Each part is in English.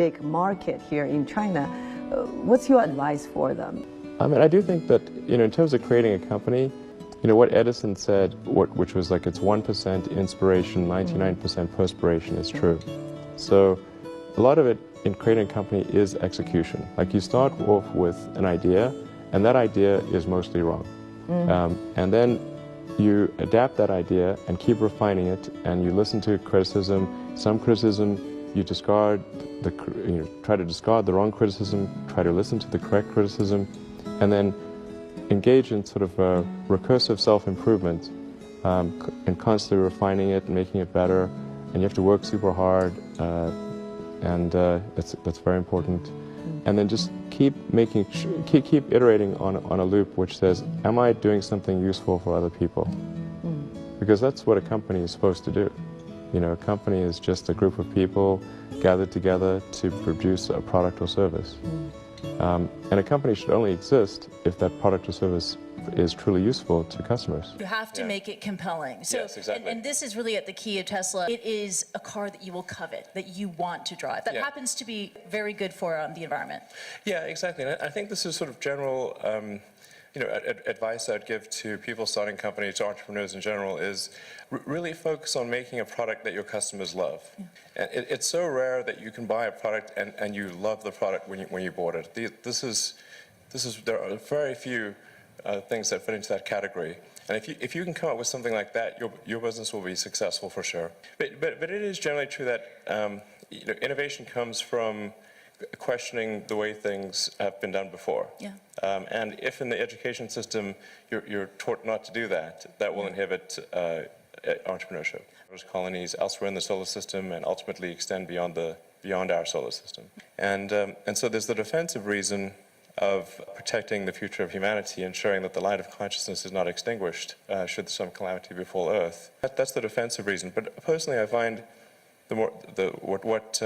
big market here in China. What's your advice for them? I mean, I do think that, in terms of creating a company, what Edison said, which was like it's 1% inspiration, 99% perspiration, is true. So a lot of it in creating a company is execution. Like you start off with an idea, and that idea is mostly wrong. And then you adapt that idea and keep refining it, and you listen to criticism. Some criticism you discard, try to discard the wrong criticism, try to listen to the correct criticism, and then engage in sort of a recursive self-improvement and constantly refining it and making it better. And you have to work super hard, and that's very important. And then just keep iterating on a loop which says, am I doing something useful for other people? Because that's what a company is supposed to do. A company is just a group of people gathered together to produce a product or service. And a company should only exist if that product or service is truly useful to customers. You have to make it compelling. So, yes, exactly. And this is really at the key of Tesla. It is a car that you will covet, that you want to drive. That happens to be very good for the environment. Yeah, exactly. And I think this is sort of general advice I'd give to people starting companies, to entrepreneurs in general, is really focus on making a product that your customers love. And it's so rare that you can buy a product and you love the product when you bought it. There are very few things that fit into that category. And if you can come up with something like that, your business will be successful for sure. But it is generally true that innovation comes from questioning the way things have been done before. And if in the education system you're taught not to do that, that will inhibit entrepreneurship. There's colonies elsewhere in the solar system and ultimately extend beyond our solar system. And so there's the defensive reason of protecting the future of humanity, ensuring that the light of consciousness is not extinguished should some calamity befall Earth. That's the defensive reason. But personally, I find what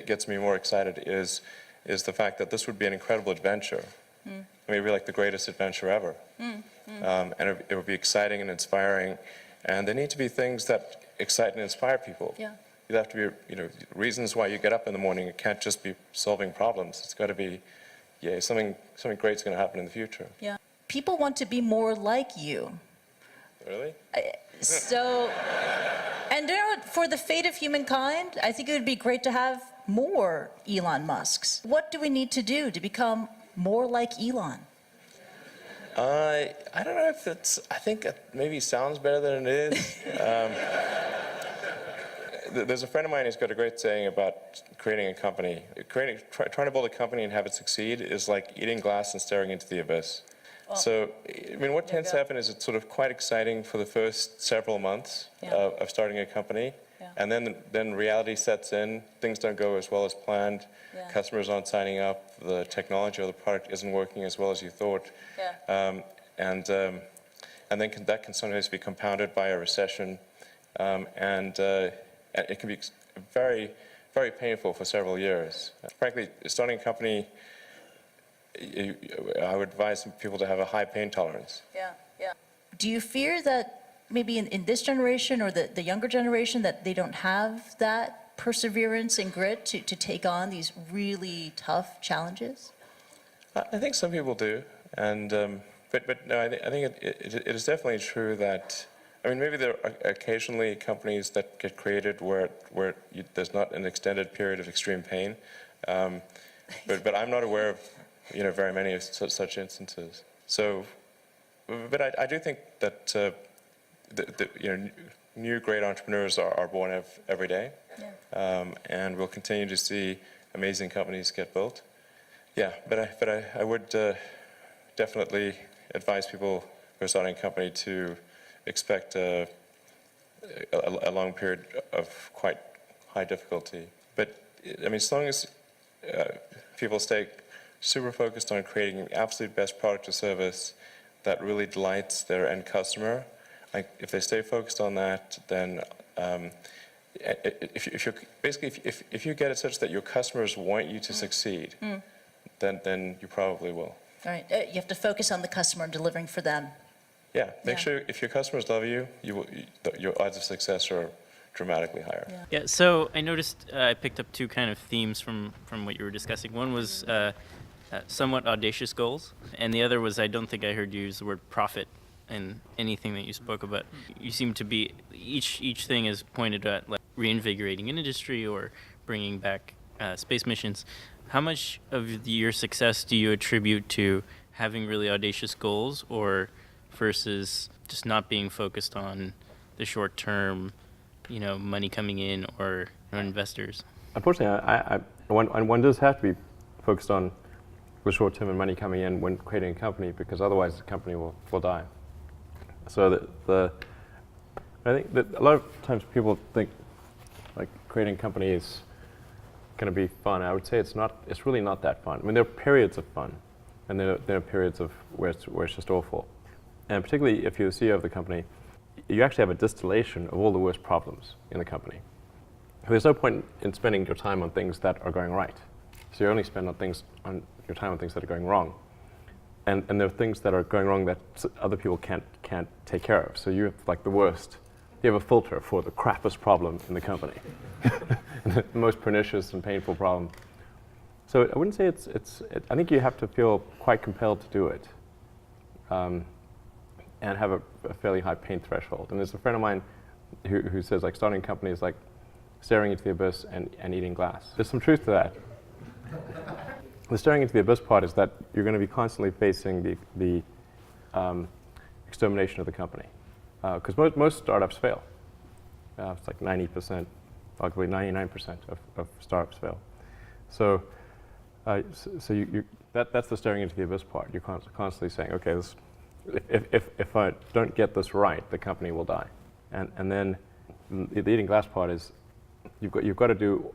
gets me more excited is the fact that this would be an incredible adventure. Maybe like the greatest adventure ever. And it would be exciting and inspiring. And there need to be things that excite and inspire people. You have to be, reasons why you get up in the morning. It can't just be solving problems. It's got to be, something great's going to happen in the future. People want to be more like you. Really? So, and for the fate of humankind, I think it would be great to have more Elon Musks. What do we need to do to become more like Elon? I don't know if I think it maybe sounds better than it is. There's a friend of mine who's got a great saying about creating a company. Trying to build a company and have it succeed is like eating glass and staring into the abyss. Well, so, what tends to happen is it's sort of quite exciting for the first several months of starting a company. And then reality sets in, things don't go as well as planned, customers aren't signing up, the technology or the product isn't working as well as you thought. And then that can sometimes be compounded by a recession, and it can be very, very painful for several years. Frankly, starting a company, I would advise people to have a high pain tolerance. Do you fear that maybe in this generation or the younger generation that they don't have that perseverance and grit to take on these really tough challenges? I think some people do, and but no, I think it is definitely true that, maybe there are occasionally companies that get created where there's not an extended period of extreme pain, but I'm not aware of very many of such instances. So, but I do think that new great entrepreneurs are born every day, and we'll continue to see amazing companies get built. But I would definitely advise people who are starting a company to expect a long period of quite high difficulty. But as long as people stay super focused on creating the absolute best product or service that really delights their end customer, if they stay focused on that, then if you get it such that your customers want you to succead, then you probably will. All right, you have to focus on the customer and delivering for them. Make sure if your customers love you, your odds of success are dramatically higher. Yeah. Yeah, so I noticed I picked up two kind of themes from what you were discussing. One was somewhat audacious goals, and the other was I don't think I heard you use the word profit in anything that you spoke about. You seem to be, each thing is pointed at like reinvigorating an industry or bringing back space missions. How much of your success do you attribute to having really audacious goals or versus just not being focused on the short term, money coming in or investors? Unfortunately, one does have to be focused on the short term and money coming in when creating a company, because otherwise the company will die. So I think that a lot of times people think like creating a company is going to be fun. I would say it's not. It's really not that fun. I mean, there are periods of fun, and there are periods of where it's just awful. And particularly if you're the CEO of the company, you actually have a distillation of all the worst problems in the company. There's no point in spending your time on things that are going right. So you only spend your time on things that are going wrong. And there are things that are going wrong that other people can't take care of. So you have like the worst. You have a filter for the crappiest problem in the company, the most pernicious and painful problem. So I wouldn't say I think you have to feel quite compelled to do it, and have a fairly high pain threshold. And there's a friend of mine who says like starting a company is like staring into the abyss and eating glass. There's some truth to that. The staring into the abyss part is that you're going to be constantly facing the extermination of the company, because most startups fail. It's like 90%, arguably 99% of startups fail. So that's the staring into the abyss part. You're constantly saying, okay, if I don't get this right, the company will die. And then the eating glass part is you've got to do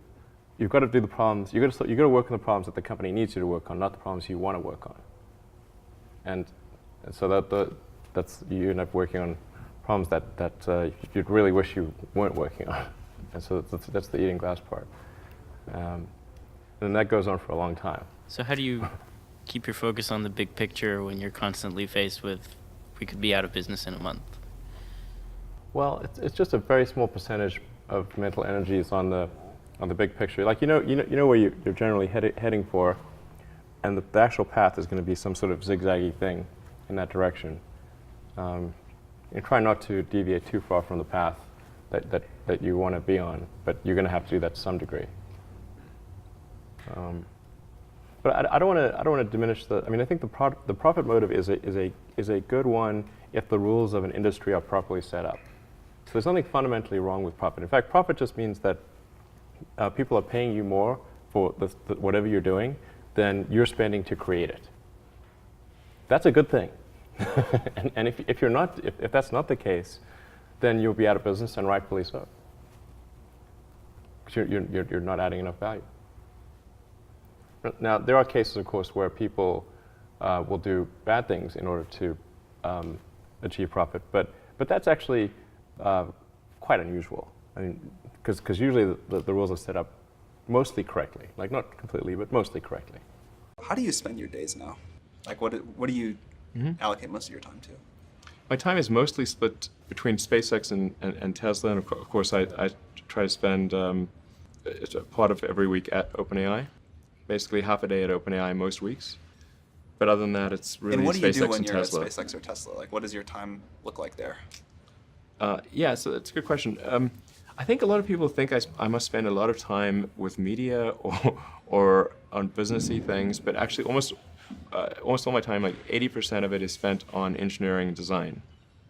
the problems. You've got to work on the problems that the company needs you to work on, not the problems you want to work on. And so that's you end up working on problems that you'd really wish you weren't working on. And so that's the eating glass part. And that goes on for a long time. So how do you keep your focus on the big picture when you're constantly faced with, we could be out of business in a month? Well, it's just a very small percentage of mental energy is on the big picture. Like you know where you're generally heading for, and the actual path is going to be some sort of zigzaggy thing in that direction. You try not to deviate too far from the path that you want to be on, but you're going to have to do that to some degree. But I don't want to diminish the. I mean, I think the profit motive is a good one if the rules of an industry are properly set up. So there's nothing fundamentally wrong with profit. In fact, profit just means that people are paying you more for whatever you're doing than you're spending to create it. That's a good thing. and if that's not the case, then you'll be out of business, and rightfully so. Because you're not adding enough value. Now, there are cases, of course, where people will do bad things in order to achieve profit, but that's actually quite unusual. I mean, because usually the rules are set up mostly correctly, like not completely, but mostly correctly. How do you spend your days now? Like, what do you allocate most of your time to? My time is mostly split between SpaceX and Tesla, and of course I try to spend a part of every week at OpenAI. Basically half a day at OpenAI most weeks. But other than that, it's really SpaceX and Tesla. And what do you do when you're at SpaceX or Tesla? Like, what does your time look like there? Yeah, so that's a good question. I think a lot of people think I must spend a lot of time with media or on businessy things, but actually almost all my time, like 80% of it is spent on engineering and design.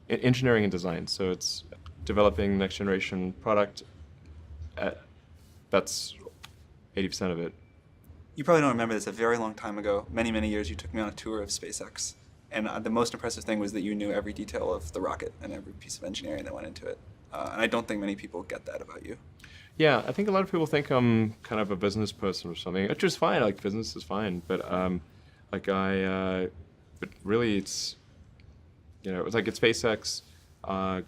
Engineering and design, so it's developing next generation product. That's 80% of it. You probably don't remember this. A very long time ago, many, many years, you took me on a tour of SpaceX. And the most impressive thing was that you knew every detail of the rocket and every piece of engineering that went into it. And I don't think many people get that about you. Yeah, I think a lot of people think I'm kind of a business person or something, which is fine. Like, business is fine, but but really, it's like at SpaceX.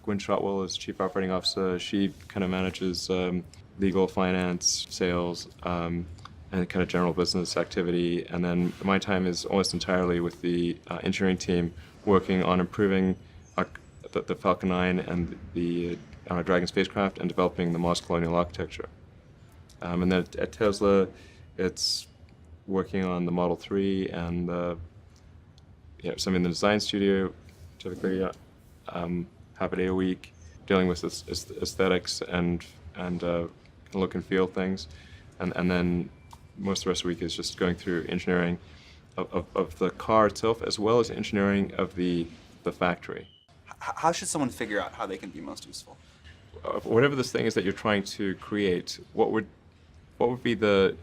Gwynne Shotwell is Chief Operating Officer. She kind of manages legal, finance, sales, and kind of general business activity. And then my time is almost entirely with the engineering team, working on improving the Falcon 9 and the Dragon spacecraft and developing the Mars colonial architecture. And then at Tesla, it's working on the Model 3 and some in the design studio, typically half a day a week, dealing with aesthetics and look and feel things. And then most of the rest of the week is just going through engineering of the car itself, as well as engineering of the factory. How should someone figure out how they can be most useful? Whatever this thing is that you're trying to create, what would be the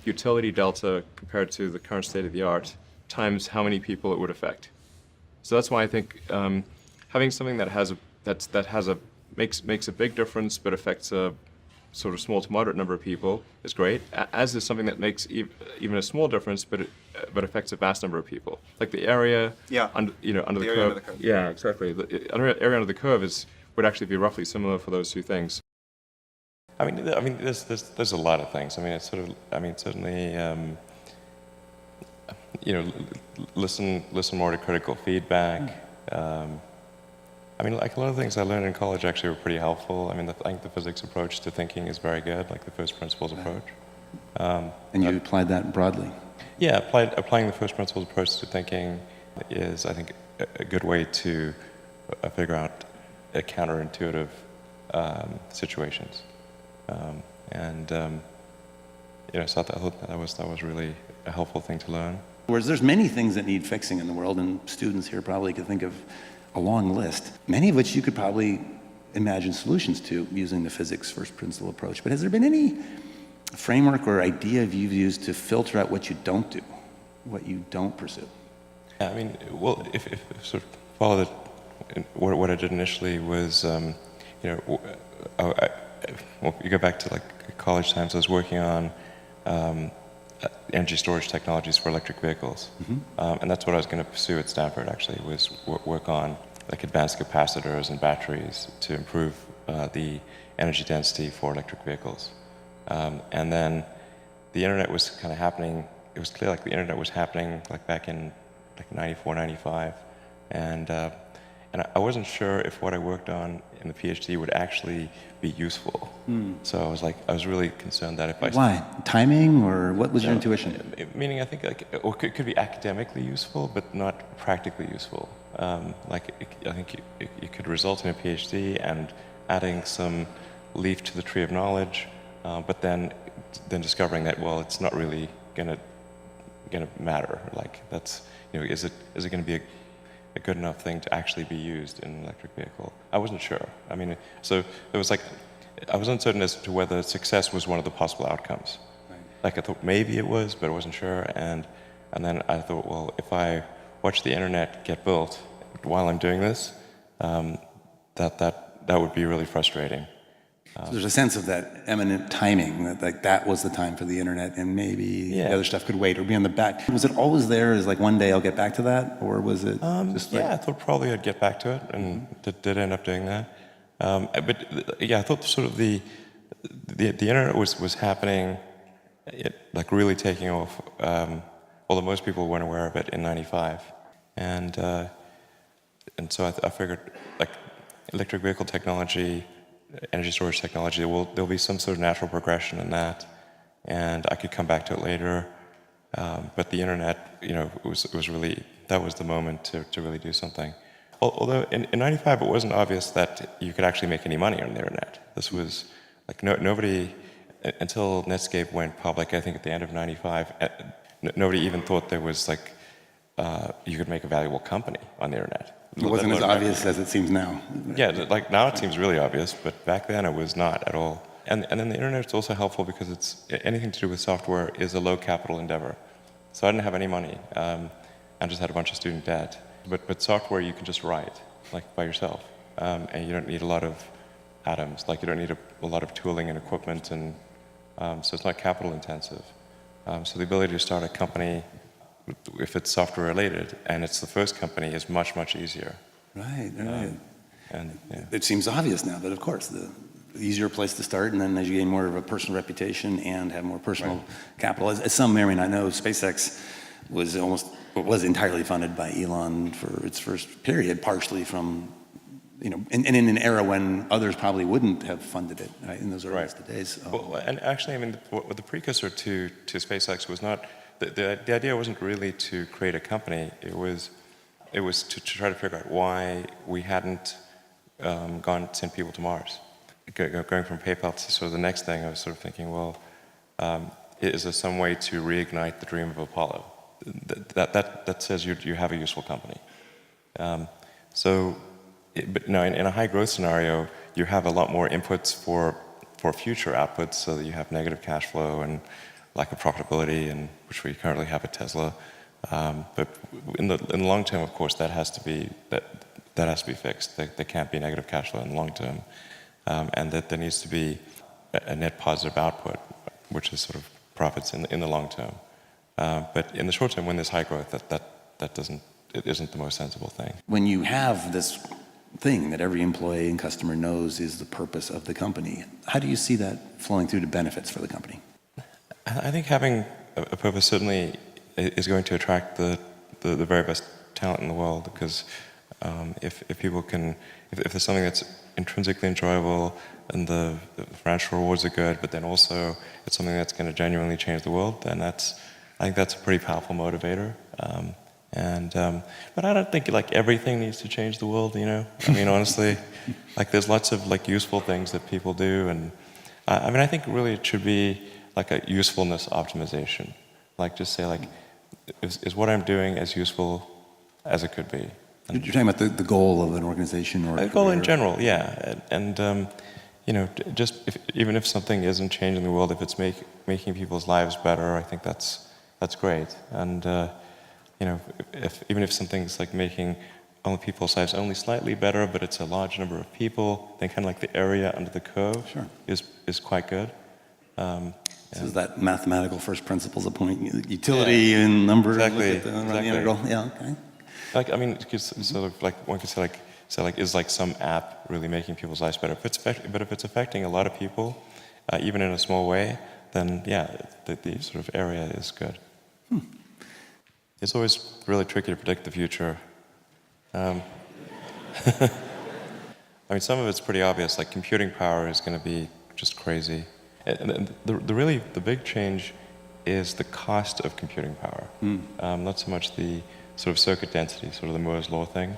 utility delta compared to the current state of the art times how many people it would affect? So that's why I think having something that makes a big difference but affects a sort of small to moderate number of people is great, as is something that makes even a small difference but affects a vast number of people. Like the area under the curve. Yeah, exactly. The area under the curve would actually be roughly similar for those two things. I mean, there's a lot of things. I mean, it's sort of, I mean, certainly, listen more to critical feedback. I mean, like a lot of things I learned in college actually were pretty helpful. I mean, I think the physics approach to thinking is very good, like the first principles approach. And you applied that broadly? Yeah, applying the first principles approach to thinking is, I think, a good way to figure out counterintuitive situations. So I thought that was really a helpful thing to learn. Whereas there's many things that need fixing in the world, and students here probably could think of a long list, many of which you could probably imagine solutions to using the physics first principle approach. But has there been any framework or idea you've used to filter out what you don't do, what you don't pursue? Yeah, I mean, well, if sort of follow what I did initially was, well, you go back to like college times, I was working on energy storage technologies for electric vehicles. And that's what I was going to pursue at Stanford, actually, was work on like advanced capacitors and batteries to improve the energy density for electric vehicles. And then the internet was kind of happening. It was clear like the internet was happening like back in like 94, 95. And I wasn't sure if what I worked on in the PhD would actually be useful. So I was really concerned that if I... Why? Timing, or what was your intuition? Meaning, I think it could be academically useful, but not practically useful. I think it could result in a PhD and adding some leaf to the tree of knowledge, but then discovering that, well, it's not really gonna matter. Like that's, is it going to be a good enough thing to actually be used in an electric vehicle? I wasn't sure. I mean, so it was like, I was uncertain as to whether success was one of the possible outcomes. Right. Like I thought maybe it was, but I wasn't sure. And then I thought, well, if I watch the internet get built while I'm doing this, that would be really frustrating. So there's a sense of that eminent timing, that was the time for the internet, and maybe the other stuff could wait or be on the back. Was it always there as like one day I'll get back to that, or was it just like... Yeah, I thought probably I'd get back to it, and did end up doing that. But yeah, I thought sort of the internet was happening, like really taking off, although most people weren't aware of it in '95. And so I figured like electric vehicle technology, energy storage technology, there'll be some sort of natural progression in that, and I could come back to it later. But the internet, was really, that was the moment to really do something. Although in '95 it wasn't obvious that you could actually make any money on the internet. This was like nobody, until Netscape went public, I think at the end of '95, nobody even thought there was like you could make a valuable company on the internet. It wasn't as obvious as it seems now. Yeah, like now it seems really obvious, but back then it was not at all. And then the internet's also helpful because it's anything to do with software is a low capital endeavor. So I didn't have any money. I just had a bunch of student debt. But software you can just write, like by yourself, and you don't need a lot of atoms. Like you don't need a lot of tooling and equipment, and so it's not capital intensive. So the ability to start a company, if it's software related, and it's the first company, is much, much easier. Right. And yeah. It seems obvious now, but of course, the easier place to start, and then as you gain more of a personal reputation and have more personal capital, as some may or may not know, SpaceX was entirely funded by Elon for its first period, partially from and in an era when others probably wouldn't have funded it, right, in those earliest days. Well, and actually, I mean, the precursor to SpaceX was not, the idea wasn't really to create a company. It was to try to figure out why we hadn't sent people to Mars. Going from PayPal to sort of the next thing, I was sort of thinking, well, is there some way to reignite the dream of Apollo? That says you have a useful company. But no, in a high growth scenario, you have a lot more inputs for future outputs, so that you have negative cash flow and lack of profitability, and which we currently have at Tesla. But in the long term, of course, that has to be fixed. There can't be negative cash flow in the long term, and that there needs to be a net positive output, which is sort of profits in the long term. But in the short term, when there's high growth, it isn't the most sensible thing. When you have this thing that every employee and customer knows is the purpose of the company, how do you see that flowing through to benefits for the company? I think having a purpose certainly is going to attract the very best talent in the world, because if there's something that's intrinsically enjoyable and the financial rewards are good, but then also it's something that's going to genuinely change the world, then I think that's a pretty powerful motivator. But I don't think like everything needs to change the world, I mean, honestly, like there's lots of like useful things that people do, and I mean, I think really it should be like a usefulness optimization. Like just say like, is what I'm doing as useful as it could be? You're talking about the goal of an organization or a goal in career? general, yeah. And just even if something isn't changing the world, if it's making people's lives better, I think that's great. And even if something's like making only people's lives only slightly better, but it's a large number of people, then kind of like the area under the curve is quite good. So is that mathematical first principles of point utility and numbers? Exactly. The integral? Yeah. Okay. Like, I mean, sort of like one could say like is like some app really making people's lives better? But if it's affecting a lot of people, even in a small way, then yeah, the sort of area is good. It's always really tricky to predict the future. I mean, some of it's pretty obvious. Like computing power is going to be just crazy. And the big change is the cost of computing power. Not so much the sort of circuit density, sort of the Moore's law thing.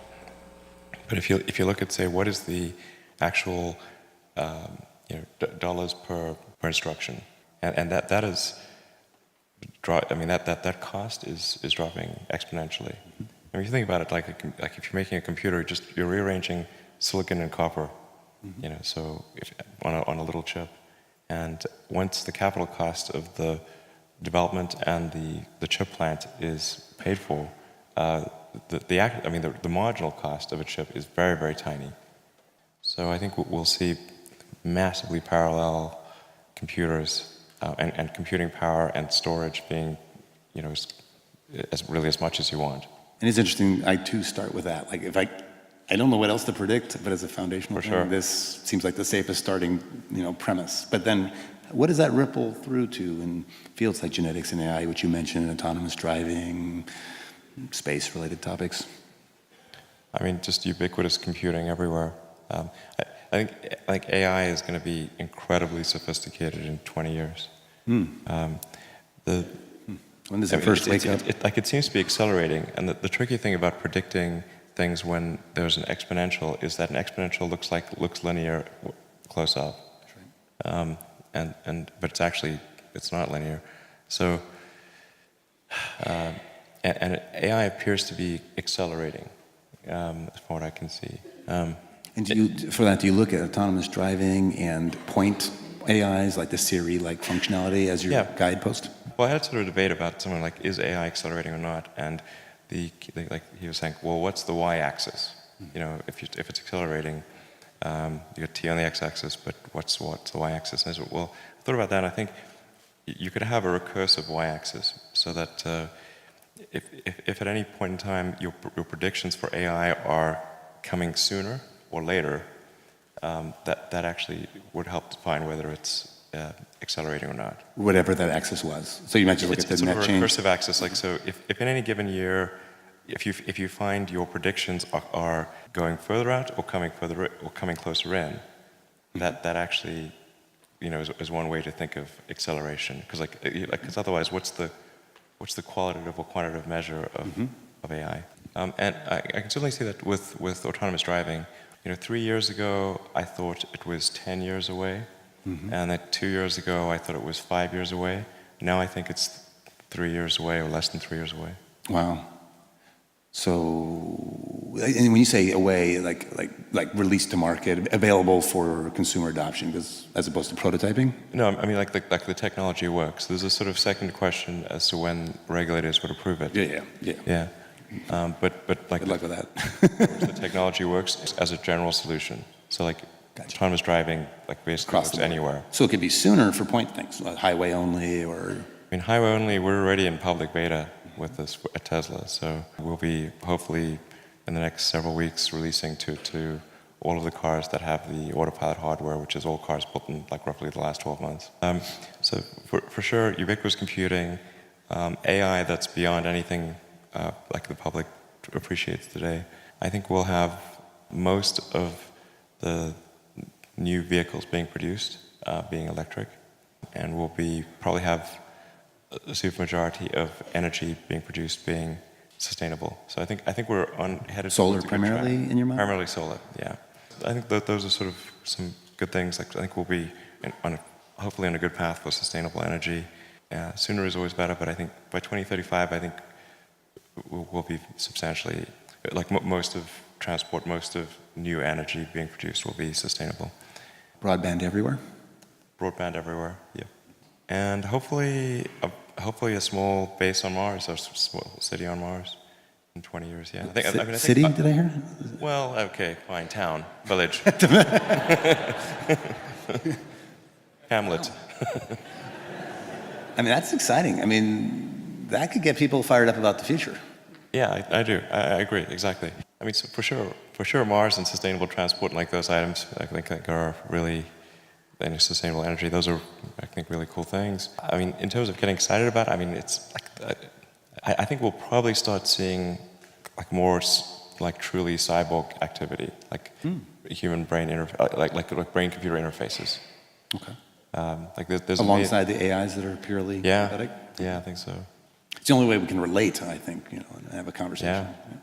But if you look at, say, what is the actual dollars per instruction, and that is, I mean that cost is dropping exponentially. I mean, if you think about it, like if you're making a computer, you're rearranging silicon and copper, so on a little chip, and once the capital cost of the development and the chip plant is paid for, the marginal cost of a chip is very, very tiny. So I think we'll see massively parallel computers and computing power and storage being, as much as you want. And it's interesting. I too start with that. Like if I don't know what else to predict, but as a foundational thing, this seems like the safest starting, premise. But then, what does that ripple through to in fields like genetics and AI, which you mentioned, autonomous driving, space-related topics? I mean, just ubiquitous computing everywhere. I think AI is going to be incredibly sophisticated in 20 years. When does it first wake up? It seems to be accelerating, and the tricky thing about predicting things when there's an exponential is that an exponential looks linear close up, but it's not linear. So, and AI appears to be accelerating, from what I can see. And do you look at autonomous driving and point AIs like the Siri-like functionality as your guidepost? Well, I had sort of a debate about something like, is AI accelerating or not? And like he was saying, well, what's the y-axis? If it's accelerating, you got t on the x-axis, but what's the y-axis? And I said, well, I thought about that, and I think you could have a recursive y-axis, so that if at any point in time your predictions for AI are coming sooner or later, that actually would help define whether it's accelerating or not. Whatever that axis was. So you might just look at the net change. It's sort of a recursive axis. Like, so if in any given year if you find your predictions are going further out or coming closer in, that actually, is one way to think of acceleration. Because otherwise, what's the qualitative or quantitative measure of AI? And I can certainly see that with autonomous driving. 3 years ago, I thought it was 10 years away. And then 2 years ago, I thought it was 5 years away. Now I think it's 3 years away or less than 3 years away. Wow. So, and when you say away, like released to market, available for consumer adoption, as opposed to prototyping? No, I mean like the technology works. There's a sort of second question as to when regulators would approve it. Yeah. But like Good luck with that. the technology works as a general solution. So like autonomous driving, like basically works anywhere. So it could be sooner for point things, like highway only, or. I mean, highway only. We're already in public beta with this at Tesla, so we'll be hopefully in the next several weeks releasing to all of the cars that have the autopilot hardware, which is all cars built in like roughly the last 12 months. So for sure, ubiquitous computing, AI that's beyond anything like the public appreciates today. I think we'll have most of the new vehicles being produced being electric, and we'll probably have a supermajority of energy being produced being sustainable. So I think we're headed Solar towards a good primarily track. in your mind? Primarily solar, yeah. I think that those are sort of some good things. Like I think we'll be hopefully on a good path for sustainable energy. Sooner is always better, but I think by 2035, I think we'll be substantially, like most of transport, most of new energy being produced will be sustainable. Broadband everywhere? Broadband everywhere, yeah. And hopefully a small base on Mars, or a small city on Mars in 20 years, yeah. I think, City, did I hear? Well, okay, fine, town, village. Hamlet. I mean, that's exciting. I mean, that could get people fired up about the future. Yeah, I do. I agree, exactly. I mean, so for sure, Mars and sustainable transport and like those items, I think are really, and sustainable energy, those are, I think, really cool things. I mean, in terms of getting excited about it, I mean, it's like, I think we'll probably start seeing like more like truly cyborg activity, like human brain like brain-computer interfaces. Okay. Like there's alongside the AIs that are purely synthetic? Yeah, I think so. It's the only way we can relate, I think, and have a conversation. Yeah.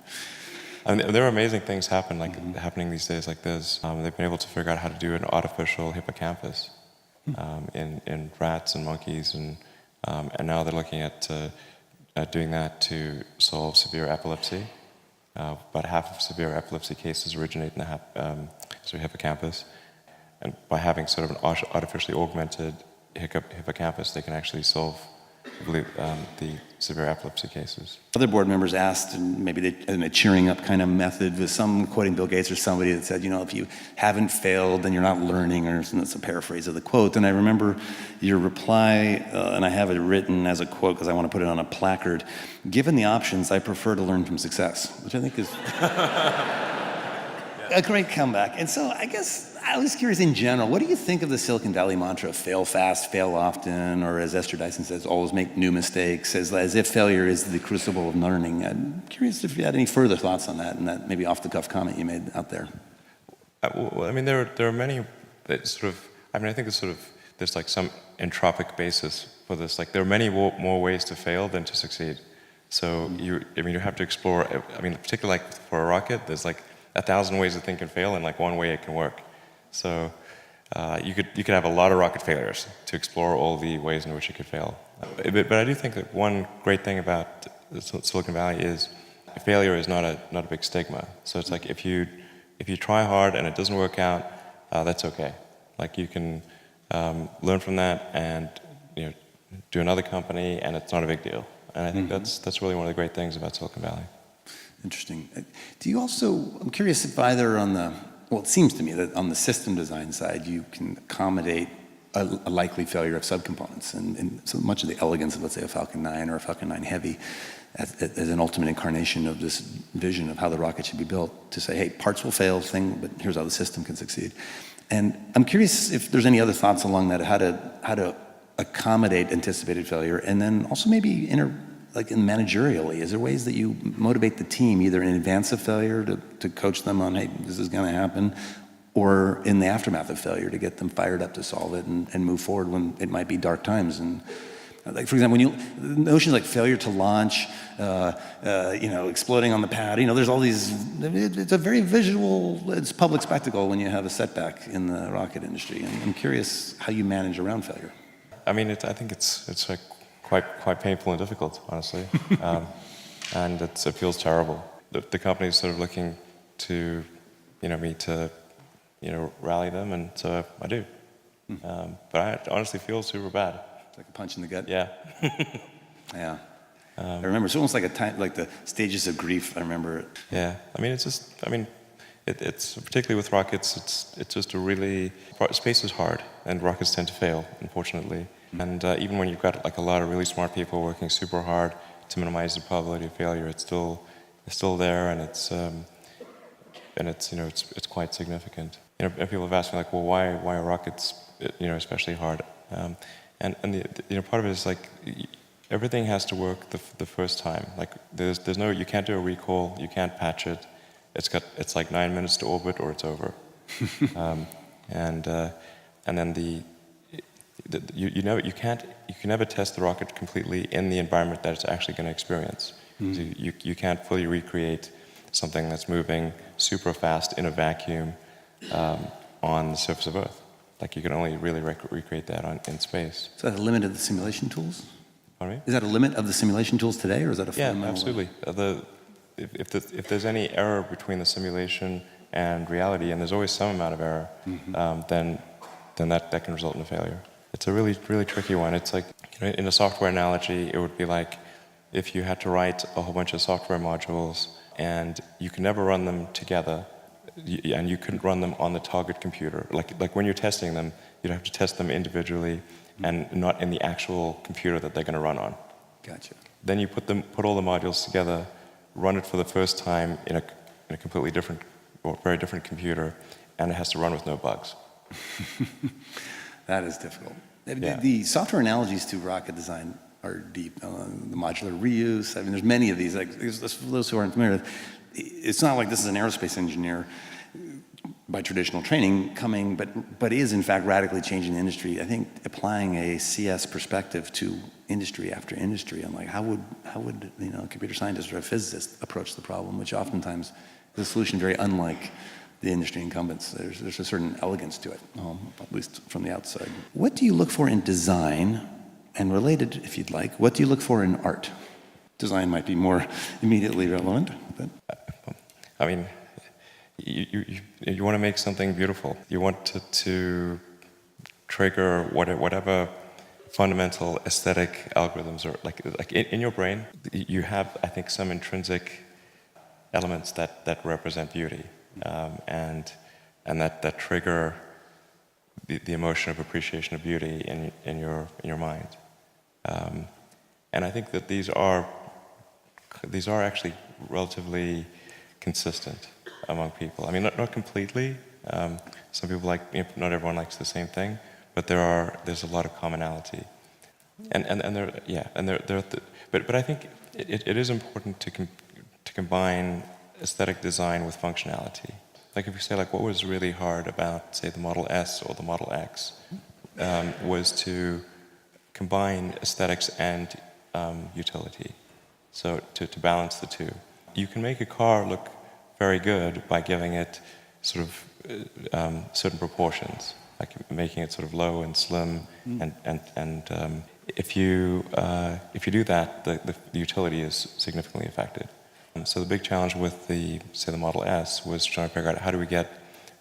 I mean, there are amazing things happening these days. Like they've been able to figure out how to do an artificial hippocampus in rats and monkeys, and now they're looking at doing that to solve severe epilepsy. About half of severe epilepsy cases originate in the hippocampus, and by having sort of an artificially augmented hippocampus, they can actually solve, I believe, the severe epilepsy cases. Other board members asked, and maybe in a cheering up kind of method, with some quoting Bill Gates or somebody that said, if you haven't failed, then you're not learning, or that's a paraphrase of the quote. And I remember your reply, and I have it written as a quote because I want to put it on a placard. Given the options, I prefer to learn from success, which I think is a great comeback. And so I guess I was curious in general, what do you think of the Silicon Valley mantra, fail fast, fail often, or as Esther Dyson says, always make new mistakes, as if failure is the crucible of learning? I'm curious if you had any further thoughts on that, and that maybe off-the-cuff comment you made out there. Well, I mean, there are many that sort of, I mean, I think there's like some entropic basis for this. Like there are many more ways to fail than to succeed. So you have to explore, I mean, particularly like for a rocket, there's like 1,000 ways to think and fail, and like one way it can work. So you could have a lot of rocket failures to explore all the ways in which it could fail. But I do think that one great thing about Silicon Valley is failure is not a big stigma. So it's like if you try hard and it doesn't work out, that's okay. Like you can learn from that and do another company, and it's not a big deal. And I think that's really one of the great things about Silicon Valley. Interesting. Do you also, I'm curious if either well, it seems to me that on the system design side, you can accommodate a likely failure of subcomponents, and so much of the elegance of, let's say, a Falcon 9 or a Falcon 9 Heavy as an ultimate incarnation of this vision of how the rocket should be built, to say, hey, parts will fail, but here's how the system can succeed. And I'm curious if there's any other thoughts along that, how to accommodate anticipated failure, and then also maybe like in managerially, is there ways that you motivate the team either in advance of failure to coach them on, hey, this is going to happen, or in the aftermath of failure to get them fired up to solve it and move forward when it might be dark times? And like, for example, notions like failure to launch, exploding on the pad, there's all these, it's a very visual, it's public spectacle when you have a setback in the rocket industry. And I'm curious how you manage around failure. I mean, I think it's like quite painful and difficult, honestly. And it feels terrible. The company's sort of looking to, me to, rally them, and so I do. But I honestly feel super bad. Like a punch in the gut? Yeah. Yeah. I remember, it's almost like a time, like the stages of grief, I remember it. Yeah. I mean, it's particularly with rockets, it's just a really, space is hard, and rockets tend to fail, unfortunately. And even when you've got like a lot of really smart people working super hard to minimize the probability of failure, it's still there, and it's quite significant. And people have asked me like, well, why are rockets, especially hard? And the part of it is like everything has to work the first time. Like there's no, you can't do a recall, you can't patch it. It's like 9 minutes to orbit or it's over. And then you can never test the rocket completely in the environment that it's actually going to experience. So you can't fully recreate something that's moving super fast in a vacuum on the surface of Earth. Like you can only really recreate that in space. So is that a limit of the simulation tools? Pardon me? Is that a limit of the simulation tools today, or is that a fundamental? Yeah, absolutely. If there's any error between the simulation and reality, and there's always some amount of error, then that can result in a failure. It's a really, really tricky one. It's like, in a software analogy, it would be like if you had to write a whole bunch of software modules and you can never run them together, and you couldn't run them on the target computer. Like when you're testing them, you'd have to test them individually and not in the actual computer that they're going to run on. Gotcha. Then you put all the modules together, run it for the first time in a completely different or very different computer, and it has to run with no bugs. That is difficult. Yeah. The software analogies to rocket design are deep. The modular reuse, there's many of these. Like, for those who aren't familiar, it's not like this is an aerospace engineer by traditional training coming, but is in fact radically changing the industry. I think applying a CS perspective to industry after industry, I'm like, how would a computer scientist or a physicist approach the problem, which oftentimes is a solution very unlike the industry incumbents. There's a certain elegance to it, at least from the outside. What do you look for in design? And related, if you'd like, what do you look for in art? Design might be more immediately relevant, but... I mean, you want to make something beautiful. You want to trigger whatever fundamental aesthetic algorithms are like in your brain. You have, I think, some intrinsic elements that represent beauty, and that trigger the emotion of appreciation of beauty in your mind. And I think that these are actually relatively consistent among people. I mean, not completely. Some people not everyone likes the same thing, but there's a lot of commonality. But I think it is important to combine aesthetic design with functionality. Like if you say what was really hard about, say, the Model S or the Model X, was to combine aesthetics and utility. So to balance the two. You can make a car look very good by giving it sort of certain proportions, like making it sort of low and slim, and if you do that, the utility is significantly affected. So the big challenge with the Model S was trying to figure out how do we get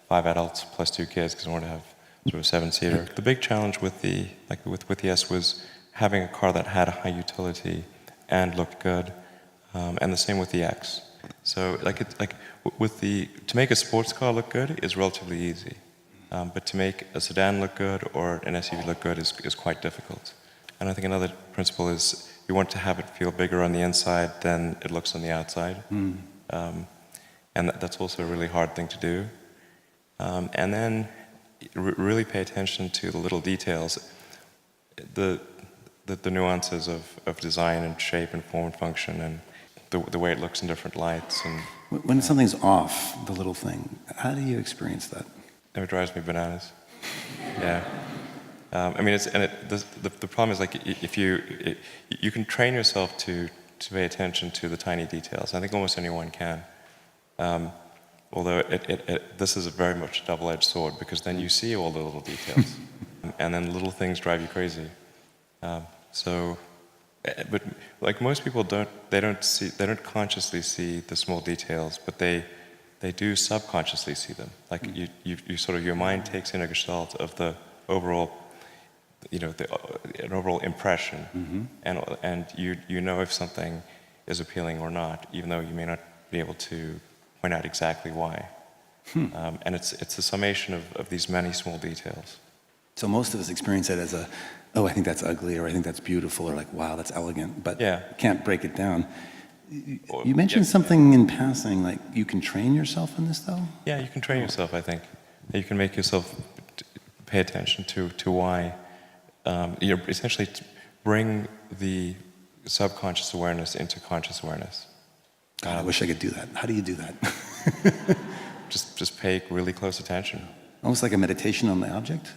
5 adults plus 2 kids, because we want to have sort of a 7-seater. The big challenge with the S was having a car that had a high utility and looked good, and the same with the X. So to make a sports car look good is relatively easy, but to make a sedan look good or an SUV look good is quite difficult. And I think another principle is you want to have it feel bigger on the inside than it looks on the outside. And that's also a really hard thing to do. And then really pay attention to the little details. the nuances of design and shape and form and function and the way it looks in different lights. And When something's off, the little thing, how do you experience that? it drives me bananas. Yeah. I mean, the problem is like if you can train yourself to pay attention to the tiny details. I think almost anyone can. Although this is a very much a double-edged sword because then you see all the little details, and then little things drive you crazy. But like most people they don't consciously see the small details, but they do subconsciously see them. Like you sort of your mind takes in a gestalt of the overall, an overall impression, and you know if something is appealing or not, even though you may not be able to point out exactly why. And it's a summation of these many small details. So most of us experience it as oh, I think that's ugly, or I think that's beautiful, or like, wow, that's elegant, but Yeah. you can't break it down. You mentioned something in passing, like you can train yourself in this, though? Yeah, you can train yourself, I think. You can make yourself pay attention to why. You're essentially bring the subconscious awareness into conscious awareness. God, I wish I could do that. How do you do that? Just pay really close attention. Almost like a meditation on the object,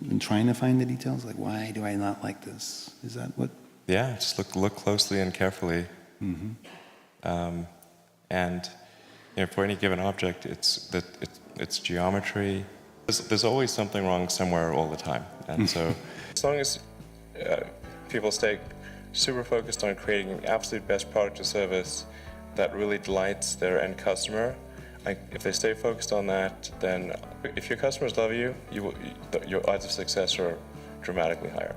and trying to find the details, like, why do I not like this? Is that what? Yeah, just look closely and carefully. And for any given object, it's geometry. There's always something wrong somewhere all the time, and so as long as people stay super focused on creating an absolute best product or service that really delights their end customer, if they stay focused on that, then if your customers love you, your odds of success are dramatically higher.